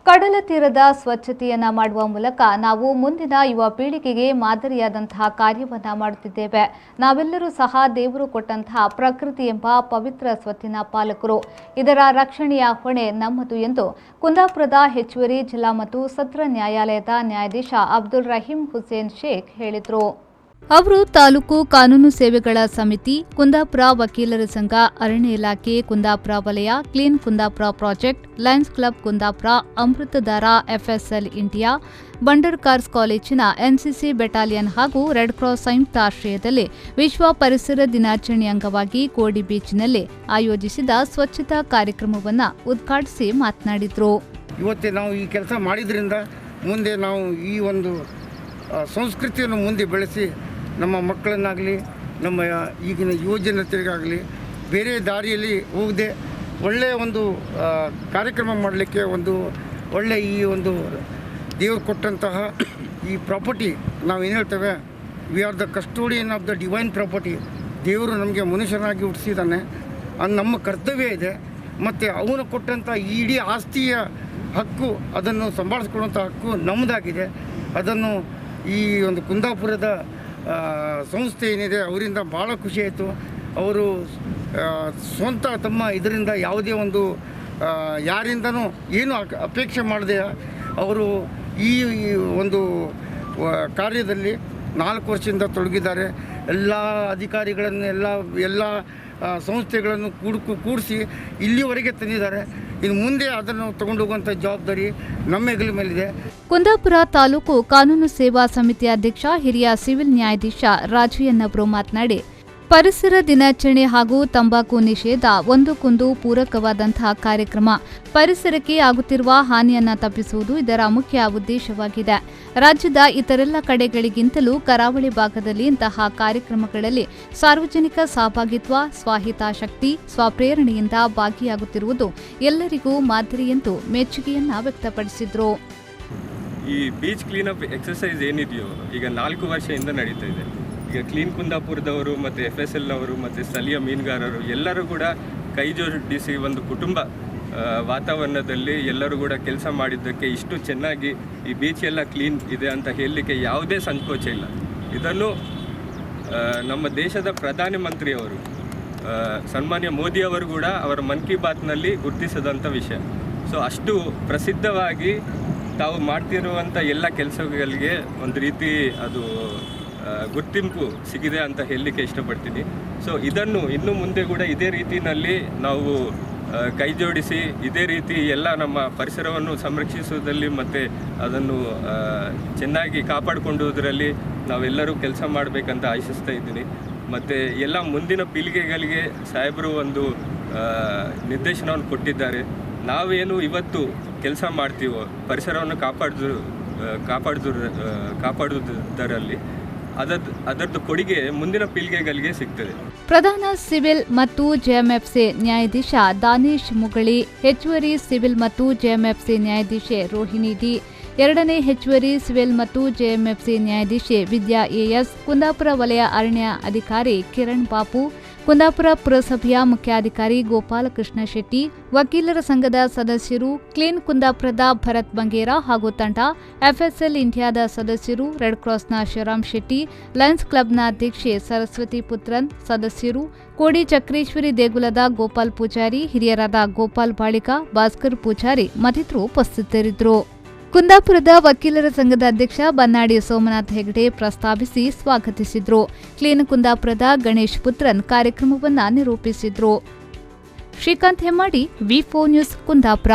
ಕಡಲ ತೀರದ ಸ್ವಚ್ಛತೆಯನ್ನ ಮಾಡುವ ಮೂಲಕ ನಾವು ಮುಂದಿನ ಯುವ ಪೀಳಿಗೆಗೆ ಮಾದರಿಯಾದಂತಹ ಕಾರ್ಯವನ್ನ ಮಾಡುತ್ತಿದ್ದೇವೆ. ನಾವೆಲ್ಲರೂ ಸಹ ದೇವರು ಕೊಟ್ಟಂತಹ ಪ್ರಕೃತಿ ಎಂಬ ಪವಿತ್ರ ಸ್ವತ್ತಿನ ಪಾಲಕರು. ಇದರ ರಕ್ಷಣೆಯ ಹೊಣೆ ನಮ್ಮದು ಎಂದು ಕುಂದಾಪುರದ ಹೆಚ್ಚುವರಿ ಜಿಲ್ಲಾ ಮತ್ತು ಸತ್ರ ನ್ಯಾಯಾಲಯದ ನ್ಯಾಯಾಧೀಶ ಅಬ್ದುಲ್ ರಹೀಂ ಹುಸೇನ್ ಶೇಖ್ ಹೇಳಿದರು. ಅವರು ತಾಲೂಕು ಕಾನೂನು ಸೇವೆಗಳ ಸಮಿತಿ, ಕುಂದಾಪುರ ವಕೀಲರ ಸಂಘ, ಅರಣ್ಯ ಇಲಾಖೆ, ಕುಂದಾಪುರ ವಲಯ, clean Kundapura project, Lions club Kundapura, Amruthadhara, FSL India, Bhandarkars ಕಾಲೇಜಿನ ಎನ್ಸಿಸಿ ಬೆಟಾಲಿಯನ್ ಹಾಗೂ ರೆಡ್ ಕ್ರಾಸ್ ಸಂಯುಕ್ತ ಆಶ್ರಯದಲ್ಲಿ ವಿಶ್ವ ಪರಿಸರ ದಿನಾಚರಣೆ ಅಂಗವಾಗಿ ಕೋಡಿ ಬೀಚ್ನಲ್ಲಿ ಆಯೋಜಿಸಿದ ಸ್ವಚ್ಛತಾ ಕಾರ್ಯಕ್ರಮವನ್ನು ಉದ್ಘಾಟಿಸಿ ಮಾತನಾಡಿದರು. ಇವತ್ತೇ ನಾವು ಈ ಕೆಲಸ ಮಾಡಿದ್ರಿಂದ ಮುಂದೆ ನಾವು ಈ ಒಂದು ಸಂಸ್ಕೃತಿಯನ್ನು ಮುಂದೆ ಬೆಳೆಸಿ ನಮ್ಮ ಮಕ್ಕಳನ್ನಾಗಲಿ ನಮ್ಮ ಈಗಿನ ಯುವಜನತೆಗಾಗಲಿ ಬೇರೆ ದಾರಿಯಲ್ಲಿ ಹೋಗದೆ ಒಳ್ಳೆಯ ಒಂದು ಕಾರ್ಯಕ್ರಮ ಮಾಡಲಿಕ್ಕೆ ಒಂದು ಒಳ್ಳೆಯ ಈ ಒಂದು ದೇವರು ಕೊಟ್ಟಂತಹ ಈ ಪ್ರಾಪರ್ಟಿ ನಾವೇನು ಹೇಳ್ತೇವೆ, we are the custodian of the divine property. ದೇವರು ನಮಗೆ ಮನುಷ್ಯನಾಗಿ ಹುಟ್ಟಿಸಿದ್ದಾನೆ, ಅದು ನಮ್ಮ ಕರ್ತವ್ಯ ಇದೆ. ಮತ್ತು ಅವನು ಕೊಟ್ಟಂಥ ಇಡೀ ಆಸ್ತಿಯ ಹಕ್ಕು, ಅದನ್ನು ಸಂಭಾಳಿಸ್ಕೊಳ್ಳುವಂಥ ಹಕ್ಕು ನಮ್ಮದಾಗಿದೆ. ಅದನ್ನು ಈ ಒಂದು ಕುಂದಾಪುರದ ಸಂಸ್ಥೆ ಏನಿದೆ ಅವರಿಂದ ಭಾಳ ಖುಷಿ ಆಯಿತು. ಅವರು ಸ್ವಂತ ತಮ್ಮ ಇದರಿಂದ ಯಾವುದೇ ಒಂದು ಯಾರಿಂದನೂ ಏನು ಅಪೇಕ್ಷೆ ಮಾಡದೆ ಅವರು ಈ ಒಂದು ಕಾರ್ಯದಲ್ಲಿ 4 ವರ್ಷದಿಂದ ತೊಡಗಿದ್ದಾರೆ. ಎಲ್ಲ ಅಧಿಕಾರಿಗಳನ್ನು ಎಲ್ಲ ಸಂಸ್ಥೆಗಳನ್ನು ಕೂಡಿಸಿ ಇಲ್ಲಿವರೆಗೆ ತಂದಿದ್ದಾರೆ. ಇನ್ನು ಮುಂದೆ ಅದನ್ನು ತಗೊಂಡೋಗುವಂಥ ಜವಾಬ್ದಾರಿ ನಮ್ಮ ಹೆಗಲ ಮೇಲಿದೆ. ಕುಂದಾಪುರ ತಾಲೂಕು ಕಾನೂನು ಸೇವಾ ಸಮಿತಿ ಅಧ್ಯಕ್ಷ ಹಿರಿಯ ಸಿವಿಲ್ ನ್ಯಾಯಾಧೀಶ ರಾಜಯ್ಯನವರು ಮಾತನಾಡಿ, ಪರಿಸರ ದಿನಾಚರಣೆ ಹಾಗೂ ತಂಬಾಕು ನಿಷೇಧ ಒಂದಕ್ಕೊಂದು ಪೂರಕವಾದಂತಹ ಕಾರ್ಯಕ್ರಮ. ಪರಿಸರಕ್ಕೆ ಆಗುತ್ತಿರುವ ಹಾನಿಯನ್ನ ತಪ್ಪಿಸುವುದು ಇದರ ಮುಖ್ಯ ಉದ್ದೇಶವಾಗಿದೆ. ರಾಜ್ಯದ ಇತರೆಲ್ಲ ಕಡೆಗಳಿಗಿಂತಲೂ ಕರಾವಳಿ ಭಾಗದಲ್ಲಿ ಇಂತಹ ಕಾರ್ಯಕ್ರಮಗಳಲ್ಲಿ ಸಾರ್ವಜನಿಕ ಸಹಭಾಗಿತ್ವ, ಸ್ವಹಿತಾಸಕ್ತಿ, ಸ್ವಪ್ರೇರಣೆಯಿಂದ ಭಾಗಿಯಾಗುತ್ತಿರುವುದು ಎಲ್ಲರಿಗೂ ಮಾದರಿ ಎಂದು ಮೆಚ್ಚುಗೆಯನ್ನ ವ್ಯಕ್ತಪಡಿಸಿದರು. ಈ ಬೀಚ್ ಕ್ಲೀನಪ್ ಎಕ್ಸರ್ಸೈಸ್ ಏನಿದೆಯೋ ಈಗ 4 ವರ್ಷದಿಂದ ನಡೀತಾ ಇದೆ. ಈಗ ಕ್ಲೀನ್ ಕುಂದಾಪುರದವರು ಮತ್ತು FSLನವರು ಮತ್ತು ಸ್ಥಳೀಯ ಮೀನುಗಾರರು ಎಲ್ಲರೂ ಕೂಡ ಕೈ ಜೋಡಿಸಿ ಒಂದು ಕುಟುಂಬ ವಾತಾವರಣದಲ್ಲಿ ಎಲ್ಲರೂ ಕೂಡ ಕೆಲಸ ಮಾಡಿದ್ದಕ್ಕೆ ಇಷ್ಟು ಚೆನ್ನಾಗಿ ಈ ಬೀಚ್ ಎಲ್ಲ ಕ್ಲೀನ್ ಇದೆ ಅಂತ ಹೇಳಲಿಕ್ಕೆ ಯಾವುದೇ ಸಂಕೋಚ ಇಲ್ಲ. ಇದನ್ನು ನಮ್ಮ ದೇಶದ ಪ್ರಧಾನಮಂತ್ರಿಯವರು ಸನ್ಮಾನ್ಯ ಮೋದಿಯವರು ಕೂಡ ಅವರ ಮನ್ ಕಿ ಬಾತ್ನಲ್ಲಿ ಗುರುತಿಸಿದಂಥ ವಿಷಯ. ಸೊ ಅಷ್ಟು ಪ್ರಸಿದ್ಧವಾಗಿ ತಾವು ಮಾಡ್ತಿರುವಂಥ ಎಲ್ಲ ಕೆಲಸಗಳಿಗೆ ಒಂದು ರೀತಿ ಅದು ಗುರ್ತಿಂಪು ಸಿಗಿದೆ ಅಂತ ಹೇಳಲಿಕ್ಕೆ ಇಷ್ಟಪಡ್ತೀನಿ. ಸೊ ಇದನ್ನು ಇನ್ನು ಮುಂದೆ ಕೂಡ ಇದೇ ರೀತಿಯಲ್ಲಿ ನಾವು ಕೈ ಜೋಡಿಸಿ ಇದೇ ರೀತಿ ಎಲ್ಲ ನಮ್ಮ ಪರಿಸರವನ್ನು ಸಂರಕ್ಷಿಸುವುದರಲ್ಲಿ ಮತ್ತು ಅದನ್ನು ಚೆನ್ನಾಗಿ ಕಾಪಾಡಿಕೊಳ್ಳುವುದರಲ್ಲಿ ನಾವೆಲ್ಲರೂ ಕೆಲಸ ಮಾಡಬೇಕಂತ ಆಶಿಸ್ತಾ ಇದ್ದೀನಿ. ಮತ್ತು ಎಲ್ಲ ಮುಂದಿನ ಪೀಳಿಗೆಗಳಿಗೆ ಸಾಹೇಬರು ಒಂದು ನಿರ್ದೇಶನವನ್ನು ಕೊಟ್ಟಿದ್ದಾರೆ. ನಾವೇನು ಇವತ್ತು ಕೆಲಸ ಮಾಡ್ತೀವೋ ಪರಿಸರವನ್ನು ಕಾಪಾಡುವುದರಲ್ಲಿ ಅದರದ್ದು ಕೊಡುಗೆ ಮುಂದಿನ ಪೀಳಿಗೆಗಳಿಗೆ ಸಿಗ್ತದೆ. ಪ್ರಧಾನ ಸಿವಿಲ್ ಮತ್ತು ಜೆಎಂಎಫ್ಸಿ ನ್ಯಾಯಾಧೀಶ ದಾನೇಶ್ ಮುಗಳಿ, ಹೆಚ್ಚುವರಿ ಸಿವಿಲ್ ಮತ್ತು ಜೆಎಂಎಫ್ಸಿ ನ್ಯಾಯಾಧೀಶೆ ರೋಹಿಣಿ ಡಿ, ಎರಡನೇ ಹೆಚ್ಚುವರಿ ಸಿವಿಲ್ ಮತ್ತು ಜೆಎಂಎಫ್ಸಿ ನ್ಯಾಯಾಧೀಶೆ ವಿದ್ಯಾ ಎಎಸ್, ಕುಂದಾಪುರ ವಲಯ ಅರಣ್ಯ ಅಧಿಕಾರಿ ಕಿರಣ್ ಬಾಪು, ಕುಂದಾಪುರ ಪುರಸಭೆಯ ಮುಖ್ಯಾಧಿಕಾರಿ ಗೋಪಾಲಕೃಷ್ಣ ಶೆಟ್ಟಿ, ವಕೀಲರ ಸಂಘದ ಸದಸ್ಯರು, ಕ್ಲೀನ್ ಕುಂದಾಪುರದ ಭರತ್ ಬಂಗೇರ ಹಾಗೂ ತಂಡ, ಎಫ್ಎಸ್ಎಲ್ ಇಂಡಿಯಾದ ಸದಸ್ಯರು, ರೆಡ್ ಕ್ರಾಸ್ನ ಶಿವರಾಮ್ ಶೆಟ್ಟಿ, ಲಯನ್ಸ್ ಕ್ಲಬ್ನ ಅಧ್ಯಕ್ಷೆ ಸರಸ್ವತಿ ಪುತ್ರನ್, ಸದಸ್ಯರು, ಕೋಡಿ ಚಕ್ರೇಶ್ವರಿ ದೇಗುಲದ ಗೋಪಾಲ್ ಪೂಜಾರಿ, ಹಿರಿಯರಾದ ಗೋಪಾಲ್ ಬಾಳಿಕ, ಭಾಸ್ಕರ್ ಪೂಜಾರಿ ಮತ್ತಿತರರು ಉಪಸ್ಥಿತರಿದ್ದರು. ಕುಂದಾಪುರದ ವಕೀಲರ ಸಂಘದ ಅಧ್ಯಕ್ಷ ಬನ್ನಾಡಿ ಸೋಮನಾಥ್ ಹೆಗಡೆ ಪ್ರಸ್ತಾವಿಸಿ ಸ್ವಾಗತಿಸಿದ್ರು. ಕ್ಲೀನ್ ಕುಂದಾಪುರದ ಗಣೇಶ್ ಪುತ್ರನ್ ಕಾರ್ಯಕ್ರಮವನ್ನು ನಿರೂಪಿಸಿದ್ರು. ಶ್ರೀಕಾಂತ್ ಹೆಮ್ಮಾಡಿ, ವಿ4 ನ್ಯೂಸ್, ಕುಂದಾಪುರ.